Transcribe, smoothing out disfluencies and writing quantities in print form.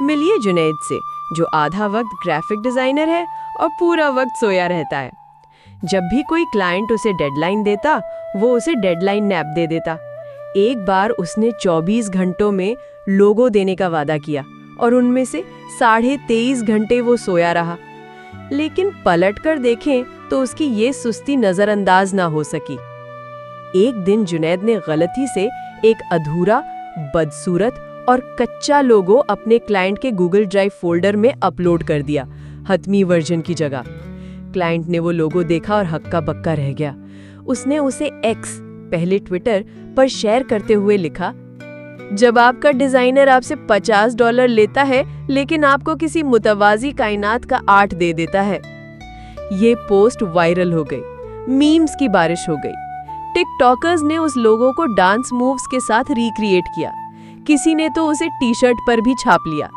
मिलिए जुनैद से, जो आधा वक्त ग्राफिक डिजाइनर है और पूरा वक्त सोया रहता है। जब भी कोई क्लाइंट उसे डेडलाइन देता, वो उसे डेडलाइन नैप दे देता। एक बार उसने 24 घंटों में लोगो देने का वादा किया और उनमें से 23.5 घंटे वो सोया रहा। लेकिन पलट कर देखें तो उसकी ये सुस्ती नजरअंदाज ना हो सकी। एक दिन जुनैद ने गलती से एक अधूरा, बदसूरत और कच्चा लोगो अपने क्लाइंट के गूगल ड्राइव फोल्डर में अपलोड कर दिया, हतमी वर्जन की जगह। क्लाइंट ने वो लोगो देखा और हक्का बक्का रह गया। उसने उसे एक्स, पहले ट्विटर, पर शेयर करते हुए लिखा, जब आपका डिजाइनर आपसे $50 लेता है लेकिन आपको किसी मुतवाजी कायनात का आर्ट दे देता है। ये पोस्ट वायरल हो गई, मीम्स की बारिश हो गई। टिकटॉकर्स ने उस लोगो को डांस मूव्स के साथ रिक्रिएट किया। किसी ने तो उसे टी शर्ट पर भी छाप लिया।